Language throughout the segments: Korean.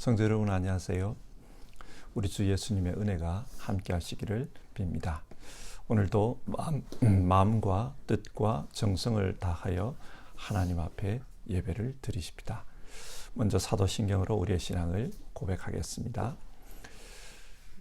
성도 여러분 안녕하세요. 우리 주 예수님의 은혜가 함께 하시기를 빕니다. 오늘도 마음과 뜻과 정성을 다하여 하나님 앞에 예배를 드리십니다. 먼저 사도신경으로 우리의 신앙을 고백하겠습니다.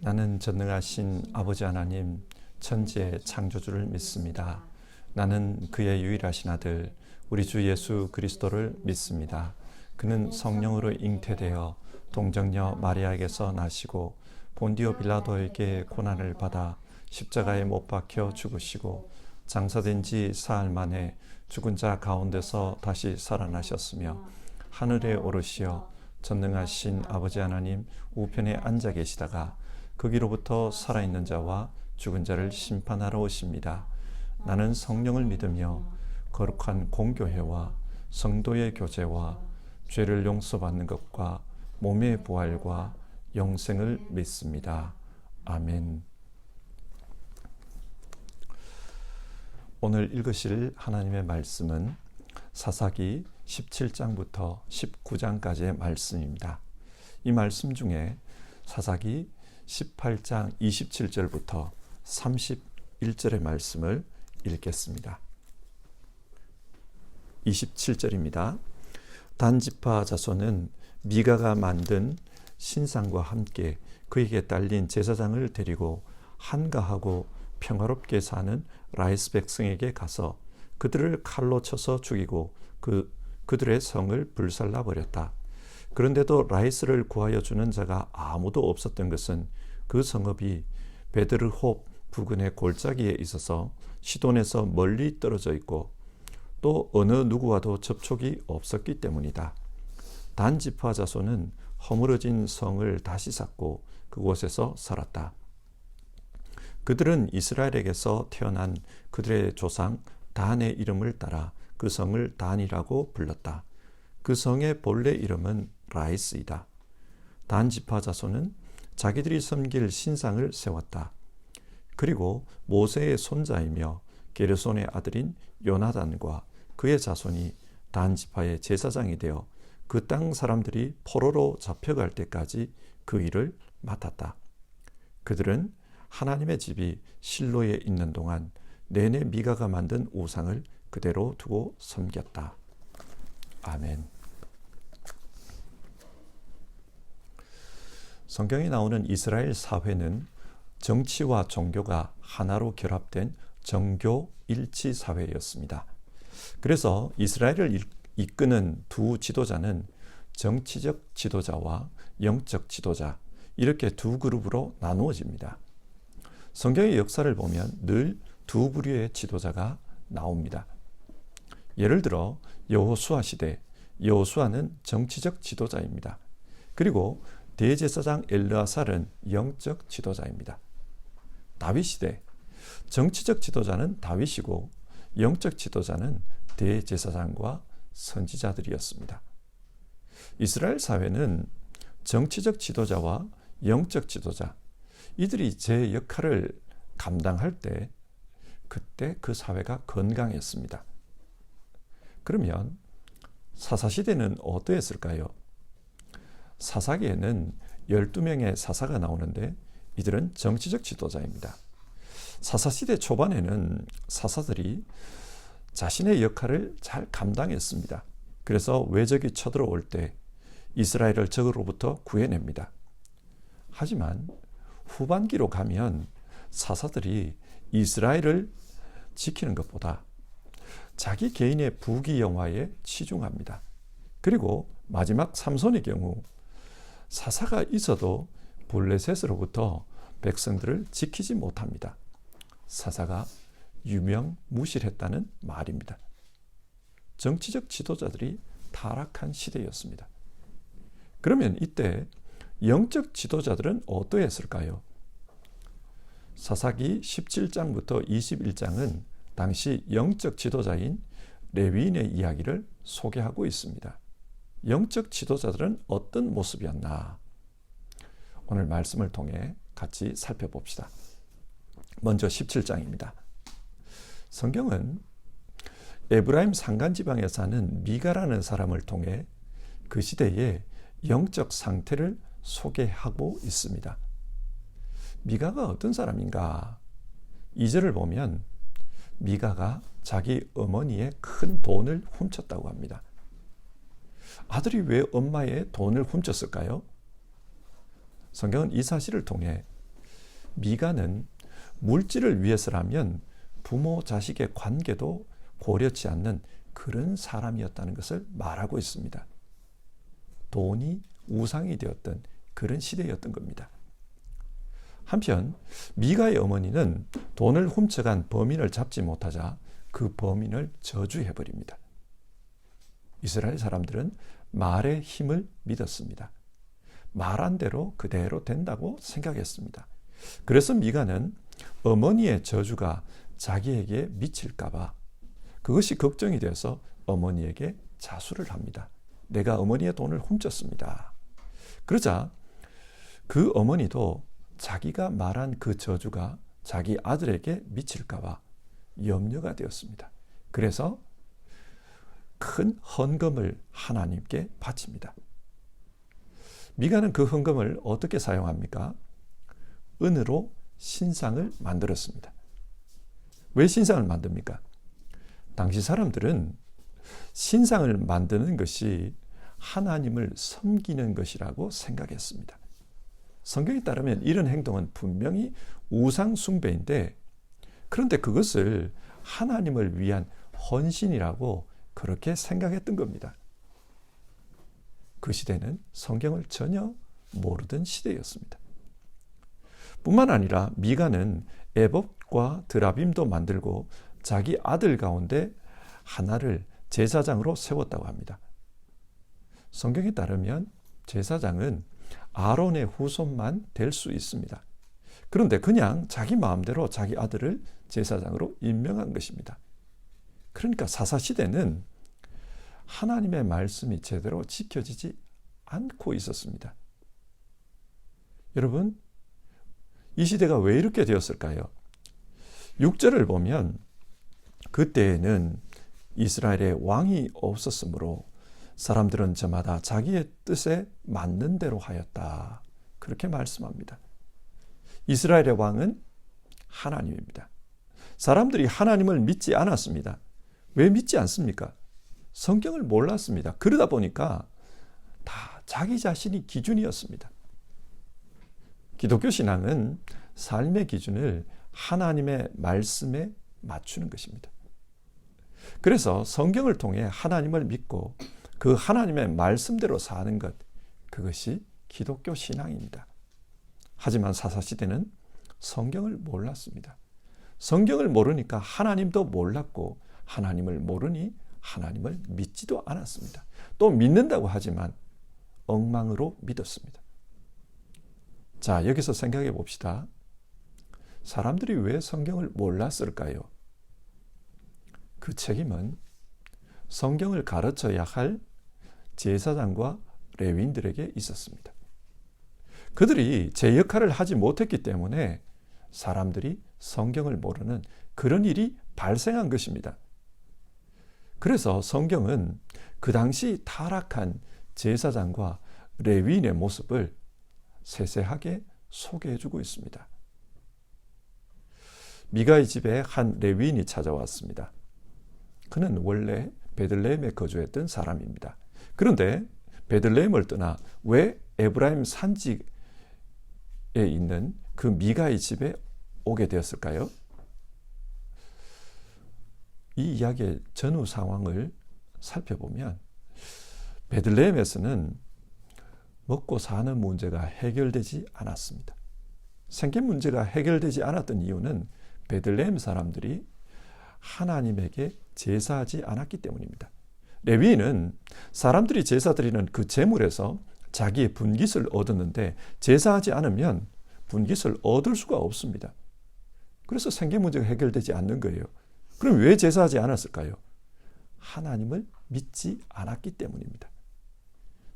나는 전능하신 아버지 하나님 천지의 창조주를 믿습니다. 나는 그의 유일하신 아들 우리 주 예수 그리스도를 믿습니다. 그는 성령으로 잉태되어 동정녀 마리아에게서 나시고 본디오 빌라도에게 고난을 받아 십자가에 못 박혀 죽으시고 장사된 지 사흘 만에 죽은 자 가운데서 다시 살아나셨으며 하늘에 오르시어 전능하신 아버지 하나님 우편에 앉아 계시다가 거기로부터 살아있는 자와 죽은 자를 심판하러 오십니다. 나는 성령을 믿으며 거룩한 공교회와 성도의 교제와 죄를 용서받는 것과 몸의 부활과 영생을 믿습니다. 아멘. 오늘 읽으실 하나님의 말씀은 사사기 17장부터 19장까지의 말씀입니다. 이 말씀 중에 사사기 18장 27절부터 31절의 말씀을 읽겠습니다. 27절입니다. 단지파 자손은 미가가 만든 신상과 함께 그에게 딸린 제사장을 데리고 한가하고 평화롭게 사는 라이스 백성에게 가서 그들을 칼로 쳐서 죽이고 그들의 성을 불살라 버렸다. 그런데도 라이스를 구하여 주는 자가 아무도 없었던 것은 그 성읍이 베드르홉 부근의 골짜기에 있어서 시돈에서 멀리 떨어져 있고 또 어느 누구와도 접촉이 없었기 때문이다. 단지파 자손은 허물어진 성을 다시 쌓고 그곳에서 살았다. 그들은 이스라엘에게서 태어난 그들의 조상 단의 이름을 따라 그 성을 단이라고 불렀다. 그 성의 본래 이름은 라이스이다. 단지파 자손은 자기들이 섬길 신상을 세웠다. 그리고 모세의 손자이며 게르손의 아들인 요나단과 그의 자손이 단지파의 제사장이 되어 그 땅 사람들이 포로로 잡혀갈 때까지 그 일을 맡았다. 그들은 하나님의 집이 실로에 있는 동안 내내 미가가 만든 우상을 그대로 두고 섬겼다. 아멘. 성경에 나오는 이스라엘 사회는 정치와 종교가 하나로 결합된 정교 일치 사회였습니다. 그래서 이스라엘을 이끄는 두 지도자는 정치적 지도자와 영적 지도자 이렇게 두 그룹으로 나누어집니다. 성경의 역사를 보면 늘 두 부류의 지도자가 나옵니다. 예를 들어 여호수아 시대, 여호수아는 정치적 지도자입니다. 그리고 대제사장 엘르아살은 영적 지도자입니다. 다윗 시대, 정치적 지도자는 다윗이고 영적 지도자는 대제사장과 선지자들이었습니다. 이스라엘 사회는 정치적 지도자와 영적 지도자, 이들이 제 역할을 감당할 때 그때 그 사회가 건강했습니다. 그러면 사사시대는 어떠했을까요? 사사기에는 12명의 사사가 나오는데 이들은 정치적 지도자입니다. 사사시대 초반에는 사사들이 자신의 역할을 잘 감당했습니다. 그래서 외적이 쳐들어올 때 이스라엘을 적으로부터 구해냅니다. 하지만 후반기로 가면 사사들이 이스라엘을 지키는 것보다 자기 개인의 부귀영화에 치중합니다. 그리고 마지막 삼손의 경우 사사가 있어도 블레셋으로부터 백성들을 지키지 못합니다. 사사가 유명무실했다는 말입니다. 정치적 지도자들이 타락한 시대였습니다. 그러면 이때 영적 지도자들은 어떠했을까요? 사사기 17장부터 21장은 당시 영적 지도자인 레위인의 이야기를 소개하고 있습니다. 영적 지도자들은 어떤 모습이었나? 오늘 말씀을 통해 같이 살펴봅시다. 먼저 17장입니다. 성경은 에브라임 산간 지방에 사는 미가라는 사람을 통해 그 시대에 영적 상태를 소개하고 있습니다. 미가가 어떤 사람인가? 2절을 보면 미가가 자기 어머니의 큰 돈을 훔쳤다고 합니다. 아들이 왜 엄마의 돈을 훔쳤을까요? 성경은 이 사실을 통해 미가는 물질을 위해서라면 부모 자식의 관계도 고려치 않는 그런 사람이었다는 것을 말하고 있습니다. 돈이 우상이 되었던 그런 시대였던 겁니다. 한편 미가의 어머니는 돈을 훔쳐간 범인을 잡지 못하자 그 범인을 저주해버립니다. 이스라엘 사람들은 말의 힘을 믿었습니다. 말한 대로 그대로 된다고 생각했습니다. 그래서 미가는 어머니의 저주가 자기에게 미칠까봐 그것이 걱정이 돼서 어머니에게 자수를 합니다. 내가 어머니의 돈을 훔쳤습니다. 그러자 그 어머니도 자기가 말한 그 저주가 자기 아들에게 미칠까봐 염려가 되었습니다. 그래서 큰 헌금을 하나님께 바칩니다. 미가는 그 헌금을 어떻게 사용합니까? 은으로 신상을 만들었습니다. 왜 신상을 만듭니까? 당시 사람들은 신상을 만드는 것이 하나님을 섬기는 것이라고 생각했습니다. 성경에 따르면 이런 행동은 분명히 우상 숭배인데, 그런데 그것을 하나님을 위한 헌신이라고 그렇게 생각했던 겁니다. 그 시대는 성경을 전혀 모르던 시대였습니다. 뿐만 아니라 미가는 에봇과 드라빔도 만들고 자기 아들 가운데 하나를 제사장으로 세웠다고 합니다. 성경에 따르면 제사장은 아론의 후손만 될 수 있습니다. 그런데 그냥 자기 마음대로 자기 아들을 제사장으로 임명한 것입니다. 그러니까 사사시대는 하나님의 말씀이 제대로 지켜지지 않고 있었습니다. 여러분, 이 시대가 왜 이렇게 되었을까요? 6절을 보면 그때에는 이스라엘에 왕이 없었으므로 사람들은 저마다 자기의 뜻에 맞는 대로 하였다. 그렇게 말씀합니다. 이스라엘의 왕은 하나님입니다. 사람들이 하나님을 믿지 않았습니다. 왜 믿지 않습니까? 성경을 몰랐습니다. 그러다 보니까 다 자기 자신이 기준이었습니다. 기독교 신앙은 삶의 기준을 하나님의 말씀에 맞추는 것입니다. 그래서 성경을 통해 하나님을 믿고 그 하나님의 말씀대로 사는 것, 그것이 기독교 신앙입니다. 하지만 사사시대는 성경을 몰랐습니다. 성경을 모르니까 하나님도 몰랐고, 하나님을 모르니 하나님을 믿지도 않았습니다. 또 믿는다고 하지만 엉망으로 믿었습니다. 자, 여기서 생각해 봅시다. 사람들이 왜 성경을 몰랐을까요? 그 책임은 성경을 가르쳐야 할 제사장과 레위인들에게 있었습니다. 그들이 제 역할을 하지 못했기 때문에 사람들이 성경을 모르는 그런 일이 발생한 것입니다. 그래서 성경은 그 당시 타락한 제사장과 레위인의 모습을 세세하게 소개해주고 있습니다. 미가의 집에 한 레위인이 찾아왔습니다. 그는 원래 베들레헴에 거주했던 사람입니다. 그런데 베들레헴을 떠나 왜 에브라임 산지에 있는 그 미가의 집에 오게 되었을까요? 이 이야기의 전후 상황을 살펴보면 베들레헴에서는 먹고 사는 문제가 해결되지 않았습니다. 생계 문제가 해결되지 않았던 이유는 베들레헴 사람들이 하나님에게 제사하지 않았기 때문입니다. 레위인은 사람들이 제사 드리는 그 제물에서 자기의 분깃을 얻었는데 제사하지 않으면 분깃을 얻을 수가 없습니다. 그래서 생계 문제가 해결되지 않는 거예요. 그럼 왜 제사하지 않았을까요? 하나님을 믿지 않았기 때문입니다.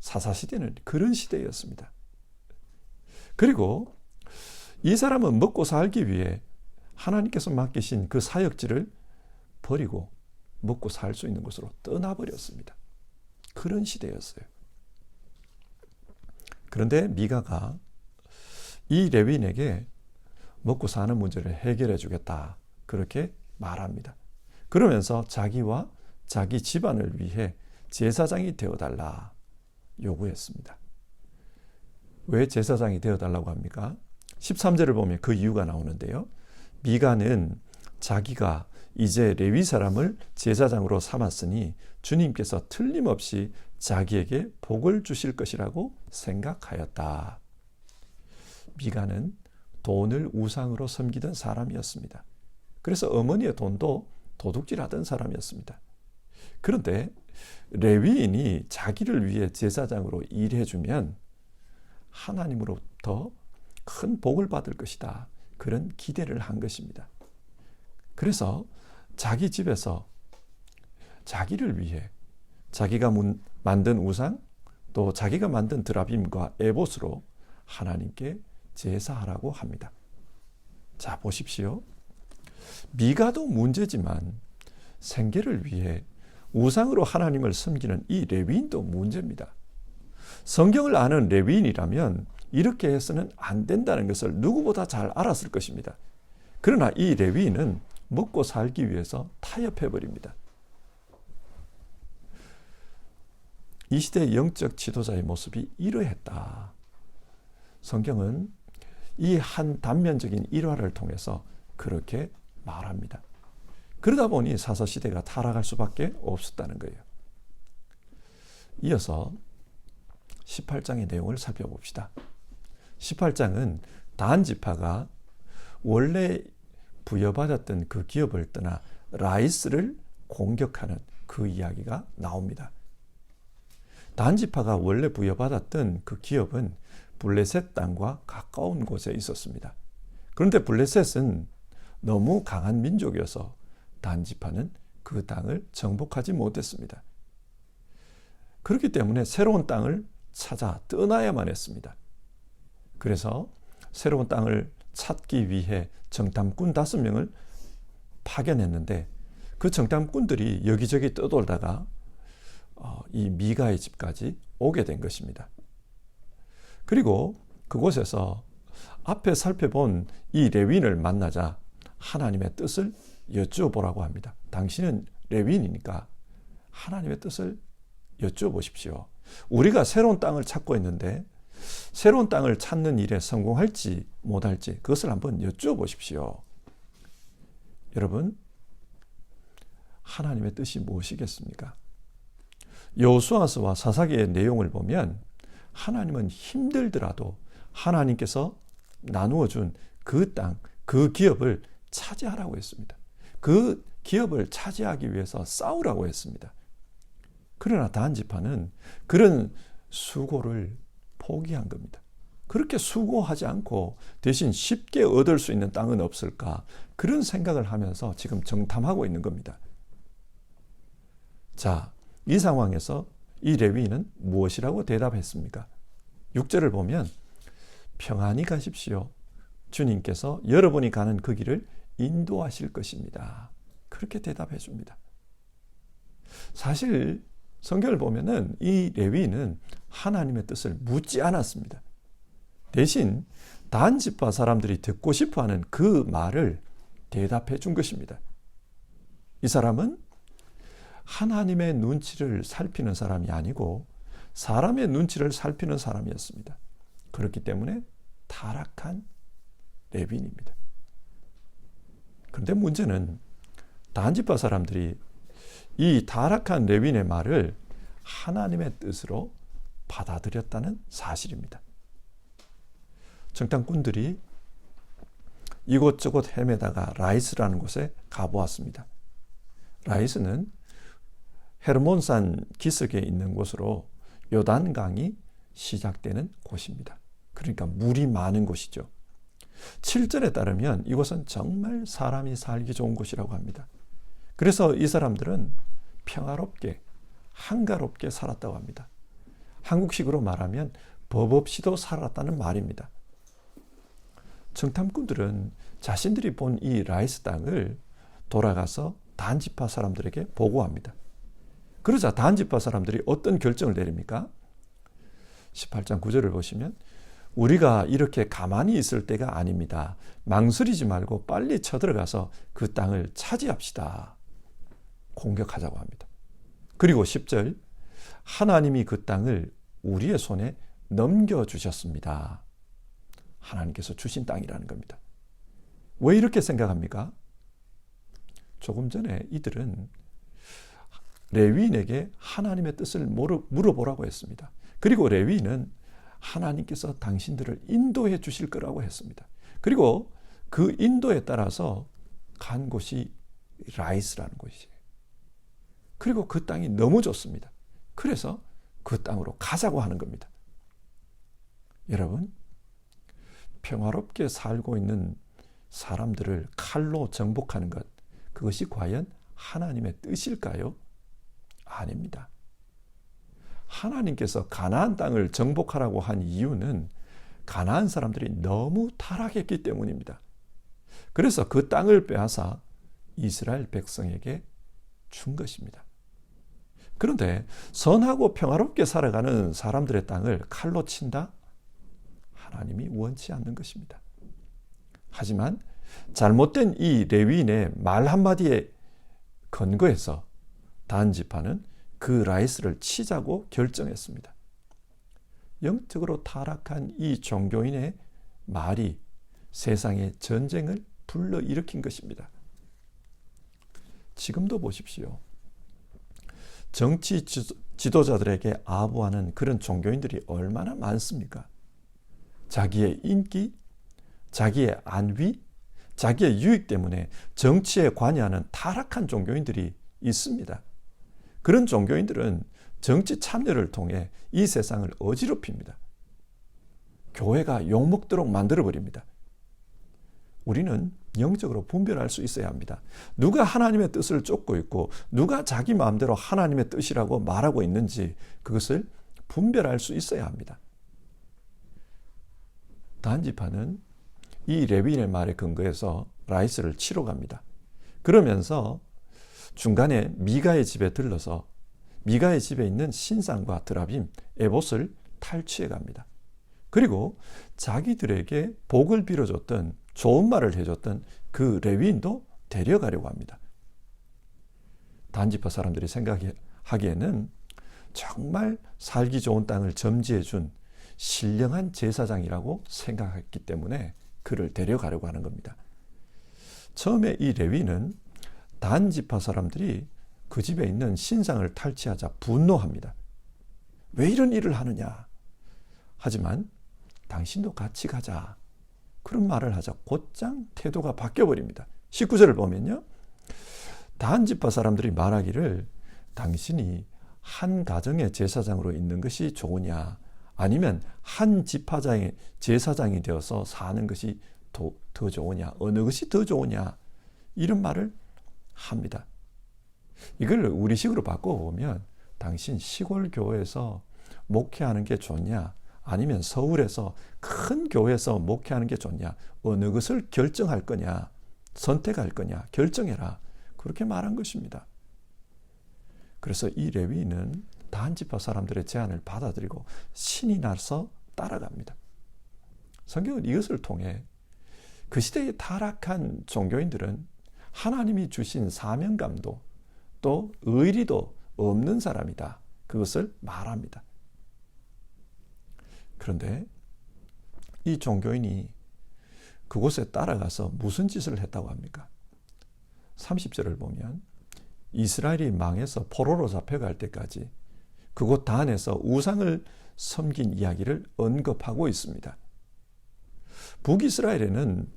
사사시대는 그런 시대였습니다. 그리고 이 사람은 먹고 살기 위해 하나님께서 맡기신 그 사역지를 버리고 먹고 살 수 있는 곳으로 떠나버렸습니다. 그런 시대였어요. 그런데 미가가 이 레위인에게 먹고 사는 문제를 해결해 주겠다, 그렇게 말합니다. 그러면서 자기와 자기 집안을 위해 제사장이 되어달라 요구했습니다. 왜 제사장이 되어달라고 합니까? 13절을 보면 그 이유가 나오는데요. 미가는 자기가 이제 레위 사람을 제사장으로 삼았으니 주님께서 틀림없이 자기에게 복을 주실 것이라고 생각하였다. 미가는 돈을 우상으로 섬기던 사람이었습니다. 그래서 어머니의 돈도 도둑질하던 사람이었습니다. 그런데 레위인이 자기를 위해 제사장으로 일해주면 하나님으로부터 큰 복을 받을 것이다, 그런 기대를 한 것입니다. 그래서 자기 집에서 자기를 위해 자기가 만든 우상, 또 자기가 만든 드라빔과 에봇으로 하나님께 제사하라고 합니다. 자, 보십시오. 미가도 문제지만 생계를 위해 우상으로 하나님을 섬기는 이 레위인도 문제입니다. 성경을 아는 레위인이라면 이렇게 해서는 안 된다는 것을 누구보다 잘 알았을 것입니다. 그러나 이 레위인은 먹고 살기 위해서 타협해버립니다. 이 시대의 영적 지도자의 모습이 이러했다. 성경은 이 한 단면적인 일화를 통해서 그렇게 말합니다. 그러다 보니 사사시대가 타락할 수밖에 없었다는 거예요. 이어서 18장의 내용을 살펴봅시다. 18장은 단 지파가 원래 부여받았던 그 기업을 떠나 라이스를 공격하는 그 이야기가 나옵니다. 단 지파가 원래 부여받았던 그 기업은 블레셋 땅과 가까운 곳에 있었습니다. 그런데 블레셋은 너무 강한 민족이어서 단 지파는 그 땅을 정복하지 못했습니다. 그렇기 때문에 새로운 땅을 찾아 떠나야만 했습니다. 그래서 새로운 땅을 찾기 위해 정탐꾼 5명을 파견했는데 그 정탐꾼들이 여기저기 떠돌다가 이 미가의 집까지 오게 된 것입니다. 그리고 그곳에서 앞에 살펴본 이 레위인을 만나자 하나님의 뜻을 여쭈어보라고 합니다. 당신은 레위인이니까 하나님의 뜻을 여쭈어보십시오. 우리가 새로운 땅을 찾고 있는데 새로운 땅을 찾는 일에 성공할지 못할지 그것을 한번 여쭈어보십시오. 여러분, 하나님의 뜻이 무엇이겠습니까? 여호수아서와 사사기의 내용을 보면 하나님은 힘들더라도 하나님께서 나누어준 그 땅, 그 기업을 차지하라고 했습니다. 그 기업을 차지하기 위해서 싸우라고 했습니다. 그러나 단 지파는 그런 수고를 포기한 겁니다. 그렇게 수고하지 않고 대신 쉽게 얻을 수 있는 땅은 없을까? 그런 생각을 하면서 지금 정탐하고 있는 겁니다. 자, 이 상황에서 이 레위인은 무엇이라고 대답했습니까? 6절을 보면 평안히 가십시오. 주님께서 여러분이 가는 그 길을 인도하실 것입니다. 그렇게 대답해 줍니다. 사실 성경을 보면은 이 레위인은 하나님의 뜻을 묻지 않았습니다. 대신 단 지파 사람들이 듣고 싶어하는 그 말을 대답해 준 것입니다. 이 사람은 하나님의 눈치를 살피는 사람이 아니고 사람의 눈치를 살피는 사람이었습니다. 그렇기 때문에 타락한 레위인입니다. 그런데 문제는 단 지파 사람들이 이 타락한 레위인의 말을 하나님의 뜻으로 받아들였다는 사실입니다. 정탐꾼들이 이곳저곳 헤매다가 라이스라는 곳에 가보았습니다. 라이스는 헤르몬산 기슭에 있는 곳으로 요단강이 시작되는 곳입니다. 그러니까 물이 많은 곳이죠. 7절에 따르면 이곳은 정말 사람이 살기 좋은 곳이라고 합니다. 그래서 이 사람들은 평화롭게 한가롭게 살았다고 합니다. 한국식으로 말하면 법 없이도 살았다는 말입니다. 정탐꾼들은 자신들이 본 이 라이스 땅을 돌아가서 단 지파 사람들에게 보고합니다. 그러자 단 지파 사람들이 어떤 결정을 내립니까? 18장 9절을 보시면 우리가 이렇게 가만히 있을 때가 아닙니다. 망설이지 말고 빨리 쳐들어가서 그 땅을 차지합시다. 공격하자고 합니다. 그리고 10절 하나님이 그 땅을 우리의 손에 넘겨주셨습니다. 하나님께서 주신 땅이라는 겁니다. 왜 이렇게 생각합니까? 조금 전에 이들은 레위인에게 하나님의 뜻을 물어보라고 했습니다. 그리고 레위인은 하나님께서 당신들을 인도해 주실 거라고 했습니다. 그리고 그 인도에 따라서 간 곳이 라이스라는 곳이에요. 그리고 그 땅이 너무 좋습니다. 그래서 그 땅으로 가자고 하는 겁니다. 여러분, 평화롭게 살고 있는 사람들을 칼로 정복하는 것, 그것이 과연 하나님의 뜻일까요? 아닙니다. 하나님께서 가나안 땅을 정복하라고 한 이유는 가나안 사람들이 너무 타락했기 때문입니다. 그래서 그 땅을 빼앗아 이스라엘 백성에게 준 것입니다. 그런데 선하고 평화롭게 살아가는 사람들의 땅을 칼로 친다? 하나님이 원치 않는 것입니다. 하지만 잘못된 이 레위인의 말 한마디에 근거해서 단 지파는 그 라이스를 치자고 결정했습니다. 영적으로 타락한 이 종교인의 말이 세상에 전쟁을 불러일으킨 것입니다. 지금도 보십시오. 정치 지도자들에게 아부하는 그런 종교인들이 얼마나 많습니까? 자기의 인기, 자기의 안위, 자기의 유익 때문에 정치에 관여하는 타락한 종교인들이 있습니다. 그런 종교인들은 정치 참여를 통해 이 세상을 어지럽힙니다. 교회가 욕먹도록 만들어버립니다. 우리는 영적으로 분별할 수 있어야 합니다. 누가 하나님의 뜻을 쫓고 있고 누가 자기 마음대로 하나님의 뜻이라고 말하고 있는지 그것을 분별할 수 있어야 합니다. 단지파는 이 레위인의 말에 근거해서 라이스를 치러 갑니다. 그러면서 중간에 미가의 집에 들러서 미가의 집에 있는 신상과 드라빔, 에봇을 탈취해 갑니다. 그리고 자기들에게 복을 빌어줬던 좋은 말을 해줬던 그 레위인도 데려가려고 합니다. 단지파 사람들이 생각하기에는 정말 살기 좋은 땅을 점지해 준 신령한 제사장이라고 생각했기 때문에 그를 데려가려고 하는 겁니다. 처음에 이 레위는 단지파 사람들이 그 집에 있는 신상을 탈취하자 분노합니다. 왜 이런 일을 하느냐? 하지만 당신도 같이 가자. 그런 말을 하자 곧장 태도가 바뀌어버립니다. 19절을 보면요. 단지파 사람들이 말하기를 당신이 한 가정의 제사장으로 있는 것이 좋으냐? 아니면 한 지파장의 제사장이 되어서 사는 것이 더 좋으냐? 어느 것이 더 좋으냐? 이런 말을 합니다. 이걸 우리식으로 바꿔보면 당신 시골 교회에서 목회하는 게 좋냐? 아니면 서울에서 큰 교회에서 목회하는 게 좋냐? 어느 것을 결정할 거냐? 선택할 거냐? 결정해라. 그렇게 말한 것입니다. 그래서 이 레위인은 단지파 사람들의 제안을 받아들이고 신이 나서 따라갑니다. 성경은 이것을 통해 그 시대에 타락한 종교인들은 하나님이 주신 사명감도 또 의리도 없는 사람이다. 그것을 말합니다. 그런데 이 종교인이 그곳에 따라가서 무슨 짓을 했다고 합니까? 30절을 보면 이스라엘이 망해서 포로로 잡혀갈 때까지 그곳 단에서 우상을 섬긴 이야기를 언급하고 있습니다. 북이스라엘에는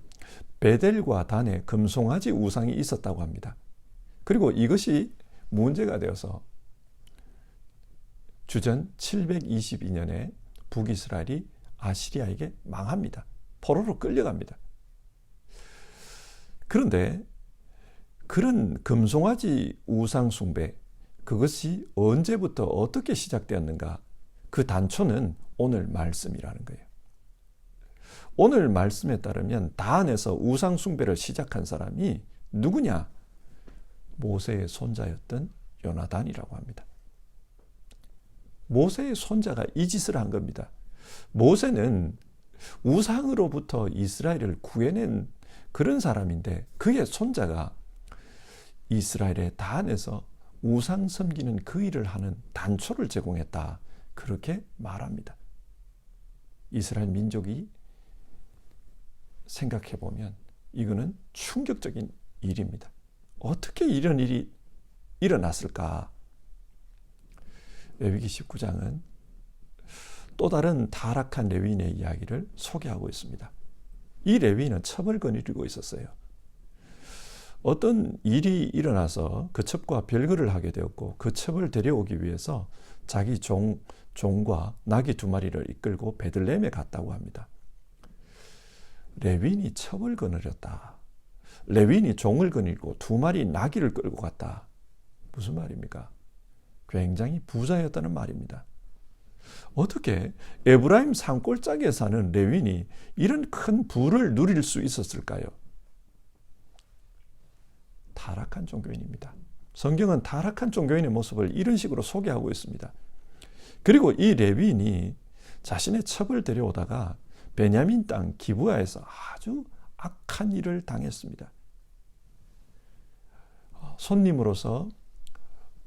베델과 단에 금송아지 우상이 있었다고 합니다. 그리고 이것이 문제가 되어서 주전 722년에 북이스라엘이 아시리아에게 망합니다. 포로로 끌려갑니다. 그런데 그런 금송아지 우상 숭배, 그것이 언제부터 어떻게 시작되었는가? 그 단초는 오늘 말씀이라는 거예요. 오늘 말씀에 따르면 단에서 우상 숭배를 시작한 사람이 누구냐? 모세의 손자였던 요나단이라고 합니다. 모세의 손자가 이 짓을 한 겁니다. 모세는 우상으로부터 이스라엘을 구해낸 그런 사람인데 그의 손자가 이스라엘의 단에서 우상 섬기는 그 일을 하는 단초를 제공했다. 그렇게 말합니다. 이스라엘 민족이 생각해 보면 이거는 충격적인 일입니다. 어떻게 이런 일이 일어났을까? 레위기 19장은 또 다른 타락한 레위인의 이야기를 소개하고 있습니다. 이 레위인은 첩을 거느리고 있었어요. 어떤 일이 일어나서 그 첩과 별거를 하게 되었고 그 첩을 데려오기 위해서 자기 종과 나귀 2마리를 이끌고 베들레헴에 갔다고 합니다. 레위인이 첩을 거느렸다. 레위인이 종을 거느리고 2마리 나귀를 끌고 갔다. 무슨 말입니까? 굉장히 부자였다는 말입니다. 어떻게 에브라임 산골짜기에 사는 레위인이 이런 큰 부를 누릴 수 있었을까요? 타락한 종교인입니다. 성경은 타락한 종교인의 모습을 이런 식으로 소개하고 있습니다. 그리고 이 레위인이 자신의 첩을 데려오다가 베냐민 땅 기브아에서 아주 악한 일을 당했습니다. 손님으로서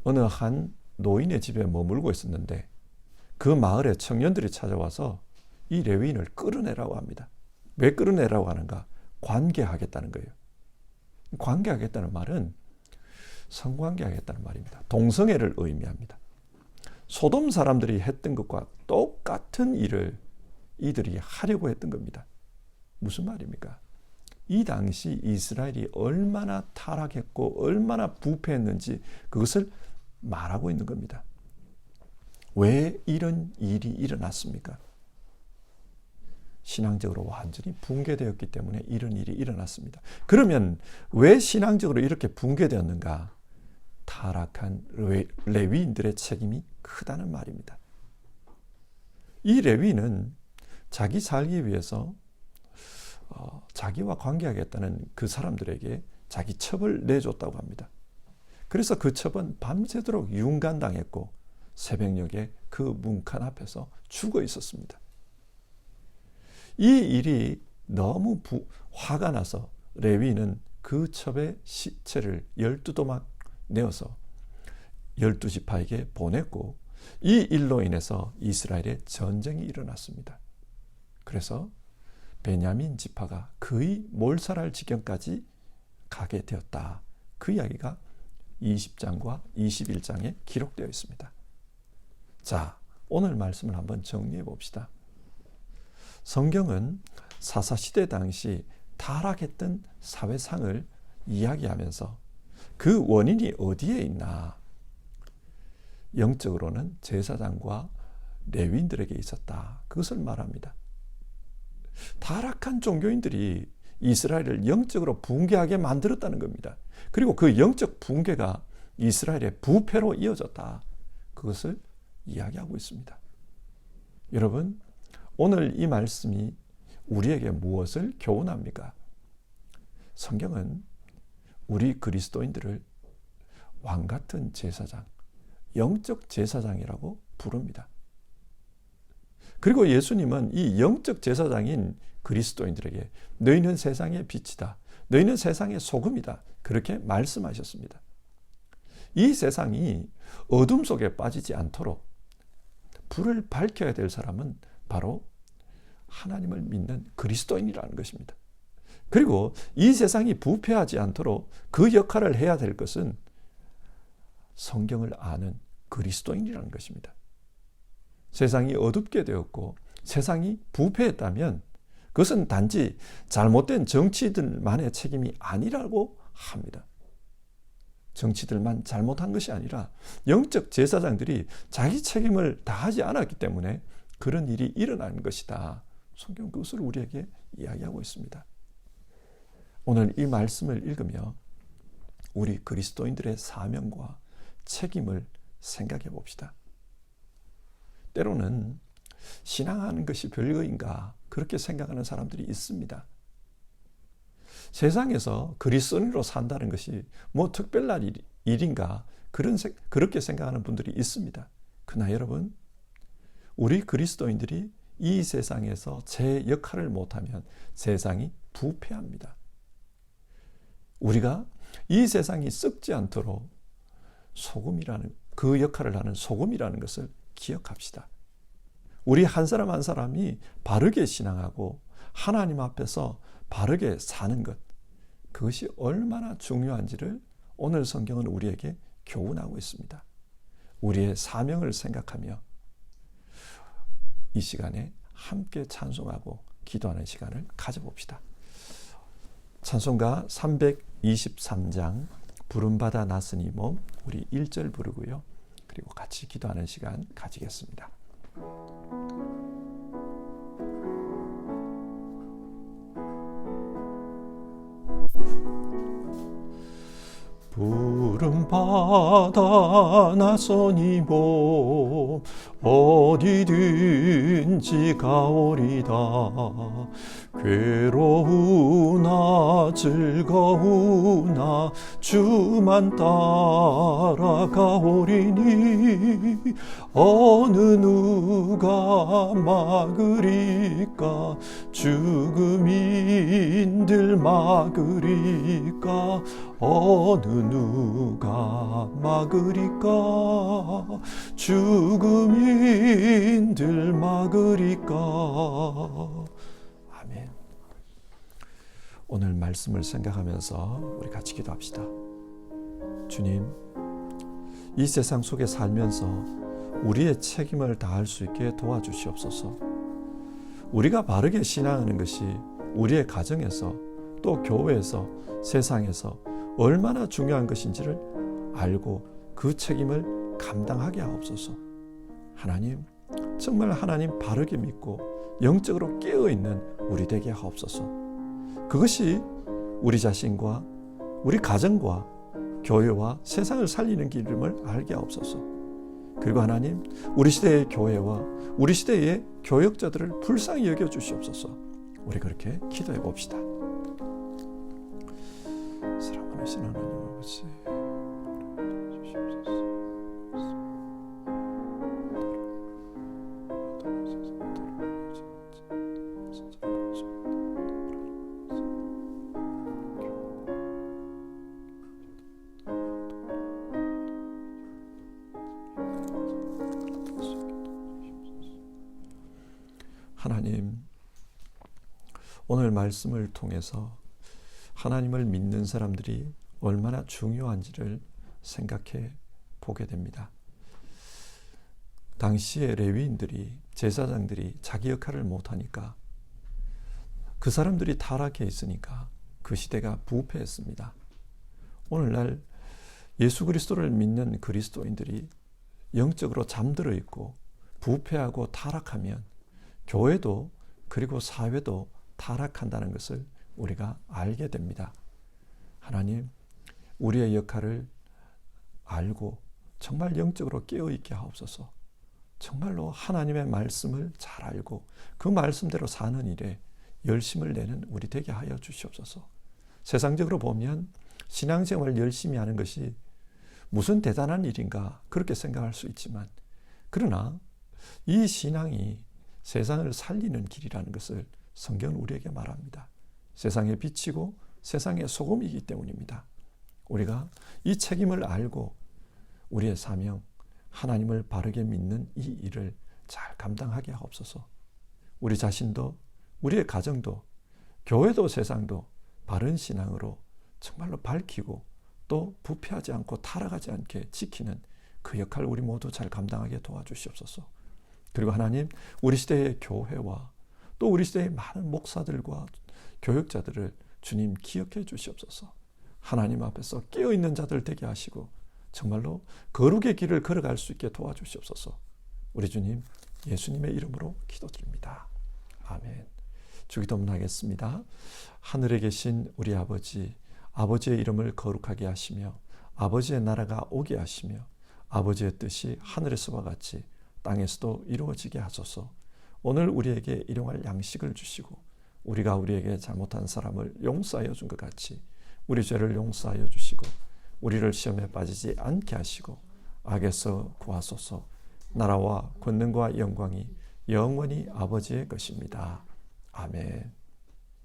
어느 한 노인의 집에 머물고 있었는데 그 마을에 청년들이 찾아와서 이 레위인을 끌어내라고 합니다. 왜 끌어내라고 하는가? 관계하겠다는 거예요. 관계하겠다는 말은 성관계하겠다는 말입니다. 동성애를 의미합니다. 소돔 사람들이 했던 것과 똑같은 일을 이들이 하려고 했던 겁니다. 무슨 말입니까? 이 당시 이스라엘이 얼마나 타락했고 얼마나 부패했는지 그것을 말하고 있는 겁니다. 왜 이런 일이 일어났습니까? 신앙적으로 완전히 붕괴되었기 때문에 이런 일이 일어났습니다. 그러면 왜 신앙적으로 이렇게 붕괴되었는가? 타락한 레위인들의 책임이 크다는 말입니다. 이 레위인은 자기 살기 위해서 자기와 관계하겠다는 그 사람들에게 자기 첩을 내줬다고 합니다. 그래서 그 첩은 밤새도록 윤간당했고 새벽녘에 그 문칸 앞에서 죽어 있었습니다. 이 일이 너무 화가 나서 레위인은 그 첩의 시체를 12도막 내어서 12지파에게 보냈고 이 일로 인해서 이스라엘에 전쟁이 일어났습니다. 그래서 베냐민 지파가 거의 몰살할 지경까지 가게 되었다. 그 이야기가 20장과 21장에 기록되어 있습니다. 자, 오늘 말씀을 한번 정리해 봅시다. 성경은 사사시대 당시 타락했던 사회상을 이야기하면서 그 원인이 어디에 있나? 영적으로는 제사장과 레위인들에게 있었다. 그것을 말합니다. 타락한 종교인들이 이스라엘을 영적으로 붕괴하게 만들었다는 겁니다. 그리고 그 영적 붕괴가 이스라엘의 부패로 이어졌다. 그것을 이야기하고 있습니다. 여러분, 오늘 이 말씀이 우리에게 무엇을 교훈합니까? 성경은 우리 그리스도인들을 왕같은 제사장, 영적 제사장이라고 부릅니다. 그리고 예수님은 이 영적 제사장인 그리스도인들에게 너희는 세상의 빛이다. 너희는 세상의 소금이다. 그렇게 말씀하셨습니다. 이 세상이 어둠 속에 빠지지 않도록 불을 밝혀야 될 사람은 바로 하나님을 믿는 그리스도인이라는 것입니다. 그리고 이 세상이 부패하지 않도록 그 역할을 해야 될 것은 성경을 아는 그리스도인이라는 것입니다. 세상이 어둡게 되었고 세상이 부패했다면 그것은 단지 잘못된 정치들만의 책임이 아니라고 합니다. 정치들만 잘못한 것이 아니라 영적 제사장들이 자기 책임을 다하지 않았기 때문에 그런 일이 일어난 것이다. 성경 그것을 우리에게 이야기하고 있습니다. 오늘 이 말씀을 읽으며 우리 그리스도인들의 사명과 책임을 생각해 봅시다. 때로는 신앙하는 것이 별거인가 그렇게 생각하는 사람들이 있습니다. 세상에서 그리스도인으로 산다는 것이 뭐 특별한 일인가 그렇게 생각하는 분들이 있습니다. 그러나 여러분, 우리 그리스도인들이 이 세상에서 제 역할을 못하면 세상이 부패합니다. 우리가 이 세상이 썩지 않도록 소금이라는, 그 역할을 하는 소금이라는 것을 기억합시다. 우리 한 사람 한 사람이 바르게 신앙하고 하나님 앞에서 바르게 사는 것, 그것이 얼마나 중요한지를 오늘 성경은 우리에게 교훈하고 있습니다. 우리의 사명을 생각하며 이 시간에 함께 찬송하고 기도하는 시간을 가져봅시다. 찬송가 323장 부름받아 나서니 몸, 우리 1절 부르고요. 그리고 같이 기도하는 시간 가지겠습니다. 부름받아 나서니 몸 어디든지 가오리다. 괴로우나 즐거우나 주만 따라가오리니 어느 누가 막으리까. 죽음인들 막으리까. 어느 누가 막으리까. 죽음인들 막으리까. 아멘. 오늘 말씀을 생각하면서 우리 같이 기도합시다. 주님, 이 세상 속에 살면서 우리의 책임을 다할 수 있게 도와주시옵소서. 우리가 바르게 신앙하는 것이 우리의 가정에서 또 교회에서 세상에서 얼마나 중요한 것인지를 알고 그 책임을 감당하게 하옵소서. 하나님, 정말 하나님 바르게 믿고 영적으로 깨어있는 우리 되게 하옵소서. 그것이 우리 자신과 우리 가정과 교회와 세상을 살리는 길임을 알게 하옵소서. 그리고 하나님, 우리 시대의 교회와 우리 시대의 교역자들을 불쌍히 여겨주시옵소서. 우리 그렇게 기도해 봅시다. 사랑하신 하나님 아버지, 하나님, 오늘 말씀을 통해서 하나님을 믿는 사람들이 얼마나 중요한지를 생각해 보게 됩니다. 당시의 레위인들이, 제사장들이 자기 역할을 못하니까, 그 사람들이 타락해 있으니까 그 시대가 부패했습니다. 오늘날 예수 그리스도를 믿는 그리스도인들이 영적으로 잠들어 있고 부패하고 타락하면 교회도 그리고 사회도 타락한다는 것을 우리가 알게 됩니다. 하나님, 우리의 역할을 알고 정말 영적으로 깨어있게 하옵소서. 정말로 하나님의 말씀을 잘 알고 그 말씀대로 사는 일에 열심을 내는 우리 되게 하여 주시옵소서. 세상적으로 보면 신앙생활을 열심히 하는 것이 무슨 대단한 일인가 그렇게 생각할 수 있지만, 그러나 이 신앙이 세상을 살리는 길이라는 것을 성경은 우리에게 말합니다. 세상에 비치고 세상의 소금이기 때문입니다. 우리가 이 책임을 알고 우리의 사명, 하나님을 바르게 믿는 이 일을 잘 감당하게 하옵소서. 우리 자신도, 우리의 가정도, 교회도 세상도 바른 신앙으로 정말로 밝히고 또 부패하지 않고 타락하지 않게 지키는 그 역할을 우리 모두 잘 감당하게 도와주시옵소서. 그리고 하나님, 우리 시대의 교회와 또 우리 시대의 많은 목사들과 교역자들을 주님 기억해 주시옵소서. 하나님 앞에서 깨어있는 자들 되게 하시고 정말로 거룩의 길을 걸어갈 수 있게 도와주시옵소서. 우리 주님 예수님의 이름으로 기도드립니다. 아멘. 주기도문 하겠습니다. 하늘에 계신 우리 아버지, 아버지의 이름을 거룩하게 하시며 아버지의 나라가 오게 하시며 아버지의 뜻이 하늘에서와 같이 땅에서도 이루어지게 하소서. 오늘 우리에게 일용할 양식을 주시고 우리가 우리에게 잘못한 사람을 용서하여 준 것 같이 우리 죄를 용서하여 주시고 우리를 시험에 빠지지 않게 하시고 악에서 구하소서. 나라와 권능과 영광이 영원히 아버지의 것입니다. 아멘.